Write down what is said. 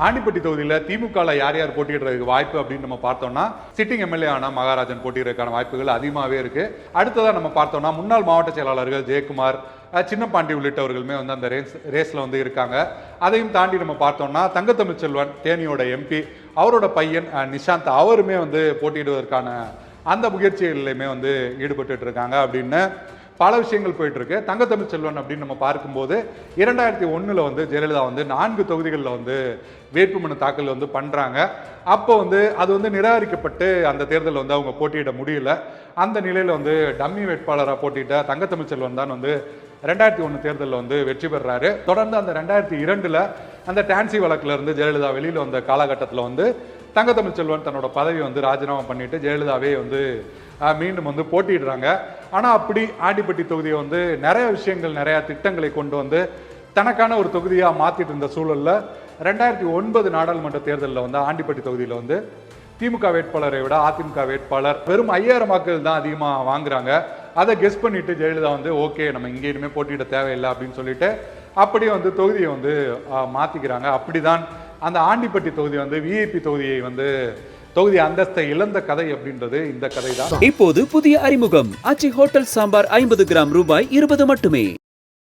ஆண்டிப்பட்டி தொகுதியில் திமுகவில் யார் யார் போட்டியிடுறதுக்கு வாய்ப்பு அப்படின்னு நம்ம பார்த்தோம்னா சிட்டிங் எம்எல்ஏ ஆன மகாராஜன் போட்டியிடுறதுக்கான வாய்ப்புகள் அதிகமாகவே இருக்கு. அடுத்ததாக நம்ம பார்த்தோம்னா முன்னாள் மாவட்ட செயலாளர்கள் ஜெயக்குமார், சின்னப்பாண்டி உள்ளிட்டவர்களுமே வந்து அந்த ரேஸ்ல வந்து இருக்காங்க. அதையும் தாண்டி நம்ம பார்த்தோம்னா தங்கத்தமிழ்ச்செல்வன் தேனியோட எம்பி, அவரோட பையன் நிஷாந்த் அவருமே வந்து போட்டியிடுவதற்கான அந்த முயற்சிகளிலுமே வந்து ஈடுபட்டு இருக்காங்க அப்படின்னு பல விஷயங்கள் போயிட்டு இருக்கு. தங்கத்தமிழ்ச்செல்வன் அப்படின்னு நம்ம பார்க்கும்போது 2001 வந்து ஜெயலலிதா வந்து 4 தொகுதிகளில் வந்து வேட்புமனு தாக்கல் வந்து பண்றாங்க. அப்போ வந்து அது வந்து நிராகரிக்கப்பட்டு அந்த தேர்தலில் வந்து அவங்க போட்டியிட முடியல. அந்த நிலையில வந்து டம்மி வேட்பாளராக போட்டியிட்ட தங்கத்தமிழ்ச்செல்வன் தான் வந்து 2001 தேர்தலில் வந்து வெற்றி பெறாரு. தொடர்ந்து அந்த 2002 அந்த டான்சி வழக்குல இருந்து ஜெயலலிதா வெளியில் வந்த காலகட்டத்தில் வந்து தங்கத்தமிழ்ச்செல்வன் தன்னோட பதவி வந்து ராஜினாமா பண்ணிட்டு ஜெயலலிதாவே வந்து மீண்டும் வந்து போட்டிடுறாங்க. ஆனால் அப்படி ஆண்டிப்பட்டி தொகுதியை வந்து நிறைய விஷயங்கள் நிறைய திட்டங்களை கொண்டு வந்து தனக்கான ஒரு தொகுதியாக மாற்றிட்டு இருந்த சூழலில் 2009 நாடாளுமன்ற தேர்தலில் வந்து ஆண்டிப்பட்டி தொகுதியில் வந்து திமுக வேட்பாளரை விட அதிமுக வேட்பாளர் வெறும் 5000 வாக்குகள் தான் அதிகமாக வாங்குறாங்க. அதை கெஸ் பண்ணிட்டு ஜெயலலிதா வந்து ஓகே நம்ம இங்கே இனிமேல் போட்டியிட தேவையில்லை அப்படின்னு சொல்லிட்டு அப்படியே வந்து தொகுதியை வந்து மாற்றிக்கிறாங்க. அப்படிதான் அந்த ஆண்டிப்பட்டி தொகுதி வந்து விஐபி தொகுதியை வந்து தொகுதி அந்தஸ்தை இழந்த கதை அப்படின்றது இந்த கதை தான். இப்போது புதிய அறிமுகம் ஆச்சி ஹோட்டல் சாம்பார் 50 கிராம் ரூபாய் 20 மட்டுமே.